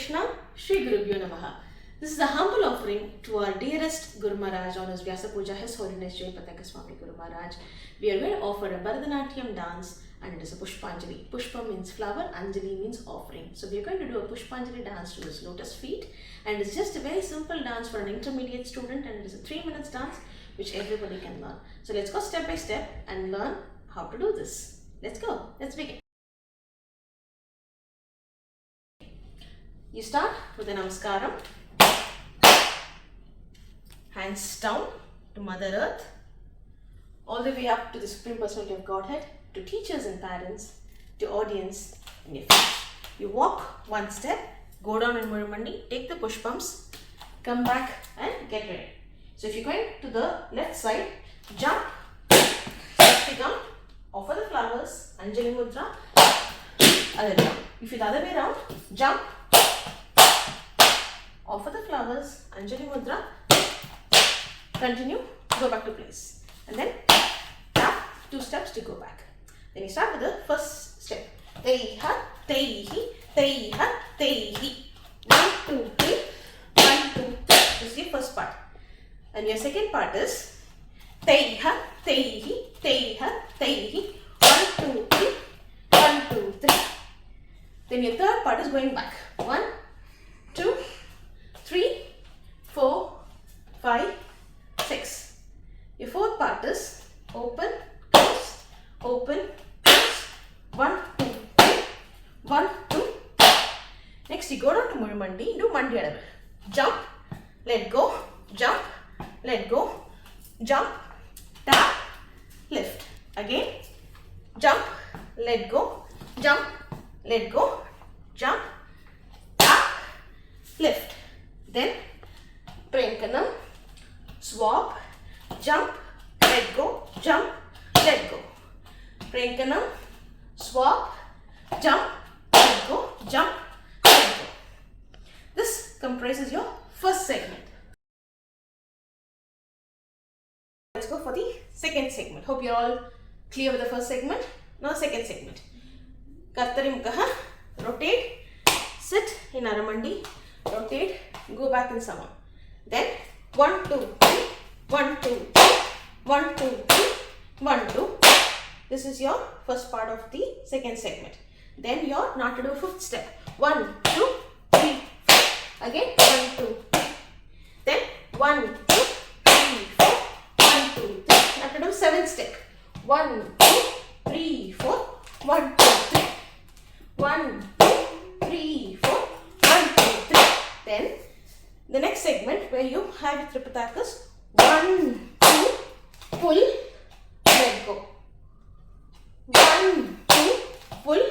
Krishna, Shri Gurubhyo Namaha. This is a humble offering to our dearest Guru Maharaj on his Vyasa Puja, His Holiness Jai Pataka Swami Guru Maharaj. We are going to offer a Bharatanatyam dance and it is a Pushpanjali. Pushpa means flower, Anjali means offering. So we are going to do a Pushpanjali dance to this lotus feet, and it's just a very simple dance for an intermediate student, and it is a 3 minutes dance which everybody can learn. So let's go step by step and learn how to do this. Let's go. Let's begin. You start with a Namaskaram. Hands down to Mother Earth, all the way up to the Supreme Personality of Godhead, to teachers and parents, to audience and your friends. You walk one step, go down in Murumandi, take the push pumps, come back and get ready. So if you're going to the left side, jump, Swastikam, offer the flowers, Anjali Mudra, other down. If you're the other way around, jump, offer the flowers, Anjali Mudra, continue, go back to place, and then tap 2 steps to go back. Then you start with the first step. Teiha, teihi, teiha, teihi. 1, 2, 3. 1, 2, 3. This is your first part. And your second part is teiha, teihi, teiha, teihi. 1, 2, 3. 1, 2, 3. Then your third part is going back. 1, 2, 3, 4, 5, 6. Your fourth part is open, close, open, close. 1, 2, 3. 1, 2. Next you go down to Murumandi, do Mandi Adavu. Jump, let go, jump, let go, jump, tap, lift. Again, jump, let go, jump, let go, jump, tap, lift. Then Prenkanam, swap, jump, let go, jump, let go. Prenkanam, swap, jump, let go, jump, let go. This comprises your first segment. Let's go for the second segment. Hope you're all clear with the first segment. Now second segment. Kartari Mukha, rotate, sit in Aramandi, rotate, go back in Sama. Then 1, 2, 3, 1, 2, 3, 1, 2, 3, 1, 2. This is your first part of the second segment. Then you're not to do fifth step. 1, 2, 3, 4. Again 1, 2, 3. Then 1, 2, 3, 4. 1, 2, 3. Not to do seventh step. 1, 2, 3, 4. 1, 2, 3. 1, 2, 3, 4. 1, 2, 3. Then the next segment where you have your Tripitakas, 1, 2, pull, let go. 1, 2, pull,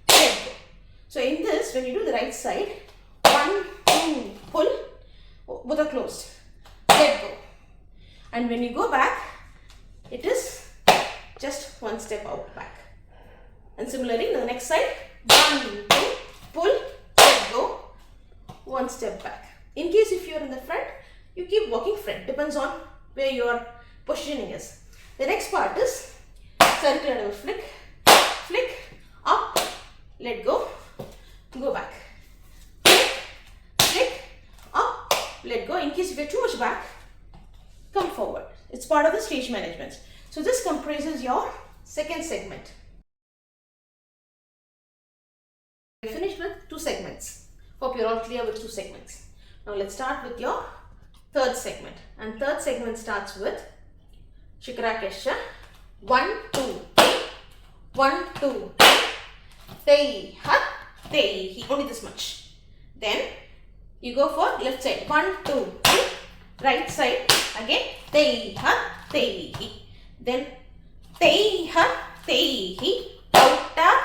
let go. So in this, when you do the right side, 1, 2, pull, both are closed, let go. And when you go back, it is just 1 step out back. And similarly, the next side, 1, 2, pull, let go, 1 step back. In case if you are in the front, you keep walking front. Depends on where your positioning is. The next part is circular flick, flick, up, let go, go back. Flick, flick, up, let go. In case if you are too much back, come forward. It's part of the stage management. So this comprises your second segment. We finished with 2 segments. Hope you're all clear with 2 segments. Now let's start with your third segment. And third segment starts with Shikarakesha. 1, 2, 3. 1, 2, 3. Teiha, teihi. Only this much. Then you go for left side. 1, 2, 3. Right side. Again. Teiha, teihi. Then teiha, teihi. Out tap.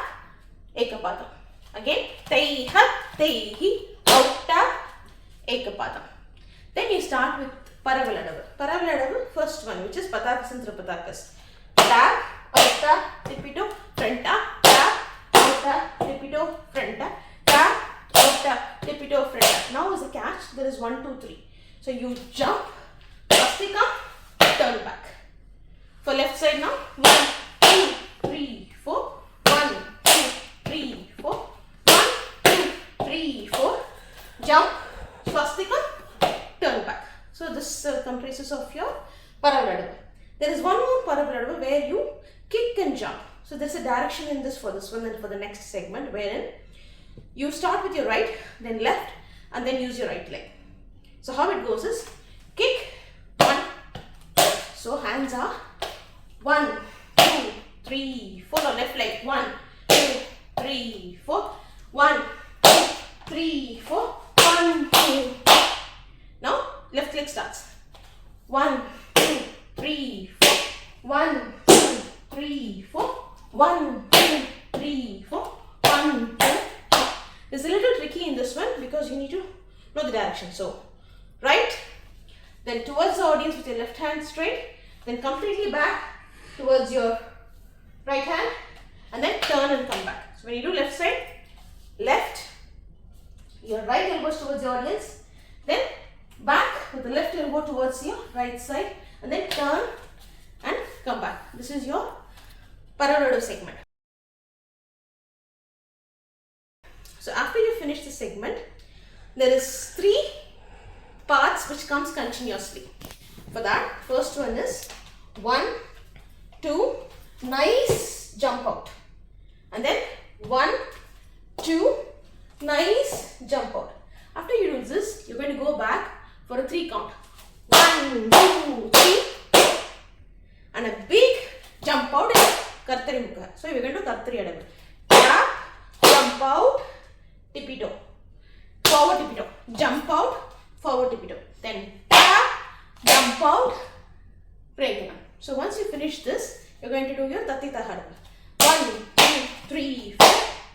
Ekapadam. Again. Teiha, teihi. Out tap. Ekapadam. Then you start with Paravaladavu. Paravaladavu, first one, which is Patakas and Tripatakas. Tap, outa, tipito, front tap, outa, tipito, front tap, outa, tipito, front. Now is a catch. There is 1, 2, 3. So you jump, swastika, turn back. For left side now, 1, 2, 3, 4. 1, 2, 3, 4. 1, 2, 3, 4. phases of your paravradavu. There is one more paravradavu where you kick and jump. So there's a direction in this for this one and for the next segment, wherein you start with your right, then left, and then use your right leg. So how it goes is kick, 1. So hands are 1, 2, 3, 4. Now left leg 1, 2, 3, 4. 1, 2, 3, 4. 1, 2. Now left leg starts. 1, 2, 3, 4. 1, 2, 3, 4. 1, 2, 3, 4. 1, 2. It's a little tricky in this one because you need to know the direction. So right, then towards the audience with your left hand straight, then completely back towards your right hand, and then turn and come back. So when you do left side, left, your right elbows towards the audience, then back with the left elbow towards your right side, and then turn and come back. This is your paravradavu segment. So after you finish the segment, there is 3 parts which comes continuously. For that, first one is 1, 2, nice jump out, and then 1, 2, nice jump out. After you do this, you're going to go back for a 3 count. 1, 2, 3, and a big jump out in Kartari Mukha. So we're going to Kartari Adavu. Tap, jump out, tippy toe, forward tippy toe, jump out, forward tippy toe, then tap, jump out, break. So once you finish this, you're going to do your Tatita Hadavu. 1, 2, 3, 4.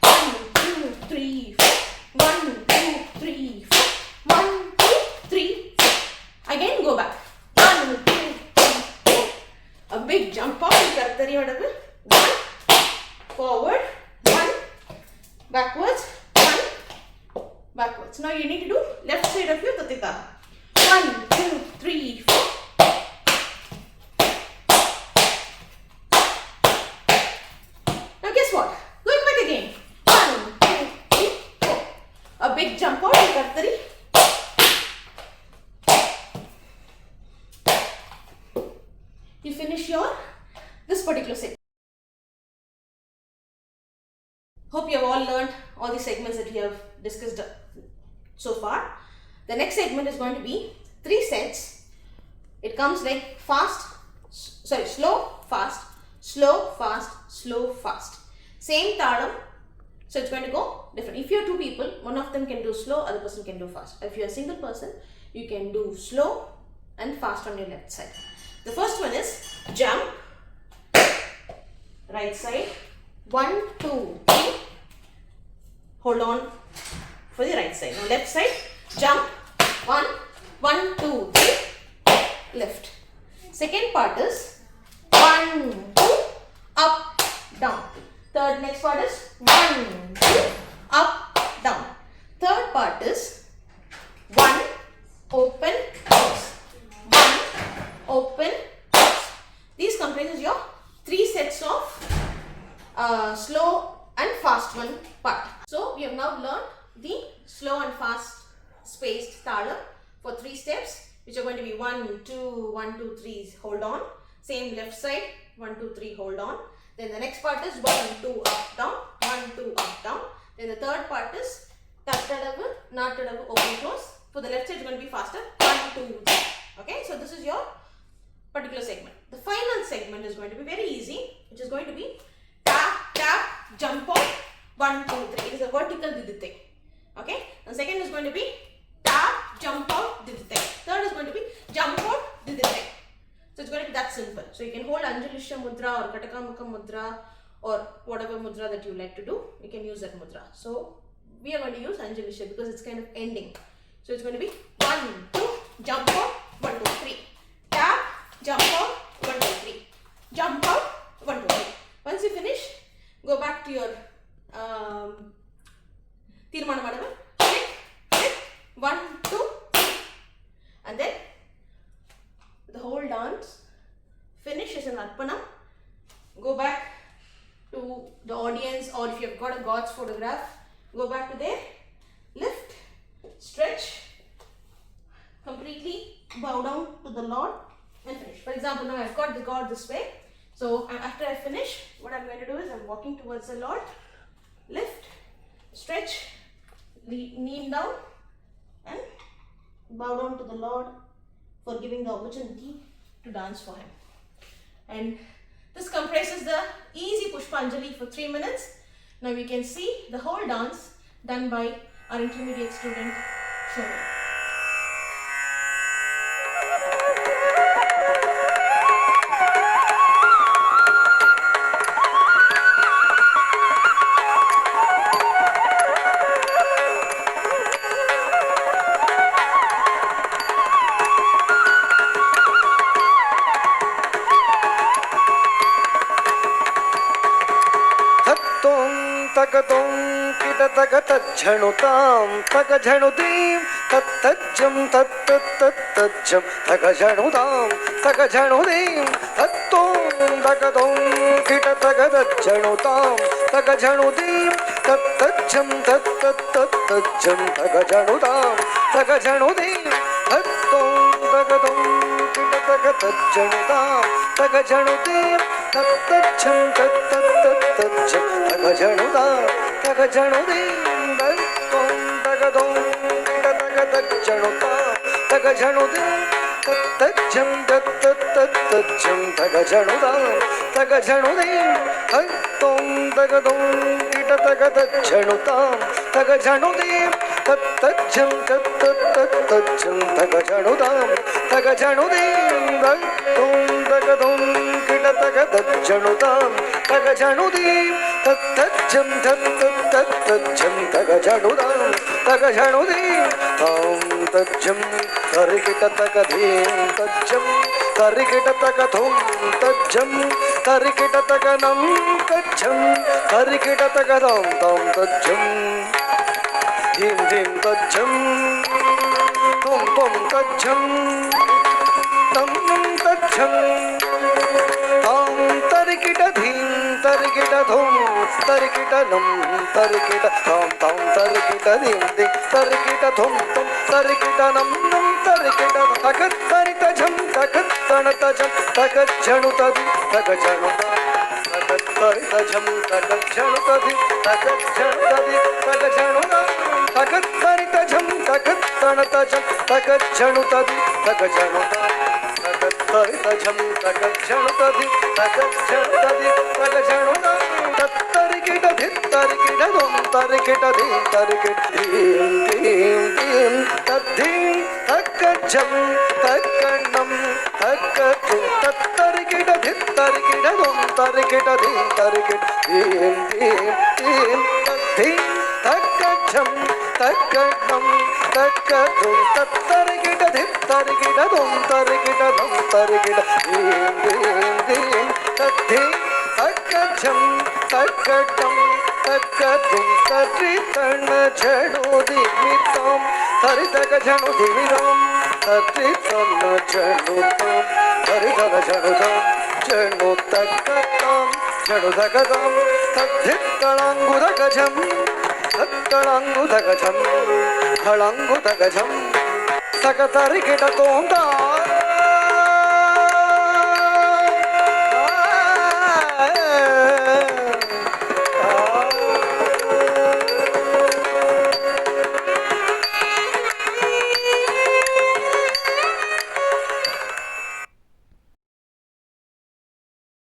1, 2, 3, 4. 1, 2, 3, 4. 1, 2, 3, 4. Again go back. 1, 2, 3, 4. A big jump out in Kartari Hadavu. 1, forward, 1, backwards, 1, backwards. Now you need to do left side of your Tatita. 1, 2, 3, 4. Now guess what? Going back again. 1, 2, 3, 4. A big jump out in Kartari. You finish your this particular segment. Hope you have all learned all the segments that we have discussed so far. The next segment is going to be 3 sets. It comes like slow, fast, slow, fast, slow, fast. Same talam. So it's going to go different. If you are 2 people, one of them can do slow, other person can do fast. If you are a single person, you can do slow and fast on your left side. The first one is jump, right side, 1, 2, 3. Hold on for the right side. Now left side, jump, 1, 1, 2, 3, left. Second part is 1, 2, up, down. Third next part is 1, 2, up, down. Third part is 1, open, close. 1, open, close. These comprises your 3 sets of slow and fast one part. So we have now learned the slow and fast spaced talam for 3 steps, which are going to be 1, 2, 1, 2, 3, hold on. Same left side, 1, 2, 3, hold on. Then the next part is 1, 2, up, down, 1, 2, up, down. Then the third part is tattadavu, nattadavu, open, close. For the left side, it's going to be faster, 1, 2, 3. Okay, so this is your particular segment. The final segment is going to be very easy, which is going to be tap, tap, jump out, 1, 2, 3. It is a vertical didite. Okay, the second is going to be tap, jump out, didite. Third is going to be jump out, didite. So it's going to be that simple. So you can hold Anjalisha mudra or Katakamukha mudra or whatever mudra that you like to do. You can use that mudra. So we are going to use Anjalisha because it's kind of ending. So it's going to be 1, 2, jump out, 1, 2, 3. Tap, jump out, 1, 2, 3. Jump out, 1, 2, 3. Once you finish, go back to your Tirmana Madava. Click, click, 1, 2, 3. And then the whole dance finishes in Arpanam. Go back to the audience, or if you have got a God's photograph, go back to there, lift, stretch completely, bow down to the Lord and finish. For example, now I've got the God this way. So after I finish, what I'm going to do is I'm walking towards the Lord, lift, stretch, kneel down and bow down to the Lord for giving the opportunity to dance for Him. And this comprises the easy Pushpanjali for 3 minutes. Now we can see the whole dance done by our intermediate student, Shona. तगदों किटतगतज्झणुतां तगझणुदीं तत्तज्जं तत्तत्तज्जं तगझणुतां तगझणुदीं तत्तों तगदों किटतगतज्झणुतां तगझणुदीं तत्तज्जं तत्तत्तज्जं तगझणुतां तगझणुदीं तत्तों तगदों किटतगतज्झणुतां तगझणुदीं तत्तज्जं तत्तत्तज्जं तगझणुतां तगझणुदीं तत्तों तगदों किटतगतज्झणुतां तगझणुदीं तत्तज्जं तत्तत्तज्जं तगझणुतां तगझणुदीं तत्तों तगदों किटतगतज्झणुतां तगझणुदीं तत्तज्जं तत्तत्तज्जं तगझणुतां तगझणुदीं तत्तों तगदों किटतगतज्झणुतां तगझणुदीं तत्तज्जं तत्तत्तज्जं तगझणुतां तगझणुदीं तां तज्जं तरिकिटतगधीं तज्जं तरिकिटतगधुं तज्जं तरिकिटतगनं तज्जं तरिकिटतगदं तं तज्जं धीं धीं तज्जं तं तं तज्जं तं तज्जं तां तरिकिटधीं तरिकिटधुं तरिकिटनं तरिकिट तां तां तरिकिटधीं दिं तरिकिटधुं तं तरिकिटनं नं तरिकिट तकत्तरितझं तकत्तणतझं तकज्झणुतधि तकझणुता तकत्तरितझं तकज्झणुतधि तकज्झणुतधि तकझणुता तकत्तरितझं तकत्तणतझं तकज्झणुतधि तकझणुता तकत्तरितझं तकज्झणुतधि तकज्झणुतधि तकझणुता तत्तरिकिटधि तरिकिटधुं तरिकिटधि तरिकिटधीं धीं धीं तद्धीं तकज्झं तकण्णं तकद्धुं तत्तरिकिटधि तरिकिटधुं तरिकिटधि तरिकिटधीं धीं धीं तद्धीं तकज्झं तकण्णं तकद्धुं तत्तरिकिटधि तरिकिटधुं तरिकिटधुं तरिकिटधीं धीं धीं तद्धीं तकज्झं तकण्णं तकद्धुं तरितणझणुदिमितां तरितगझणुदिमितां तरितणझणुतां तरितणझणुतां झणुतकतां झणुतकतां तद्धित्तणाङ्गुदगझं तत्तणाङ्गुदगझं हळाङ्गुदगझं तकतरिकिटतों तां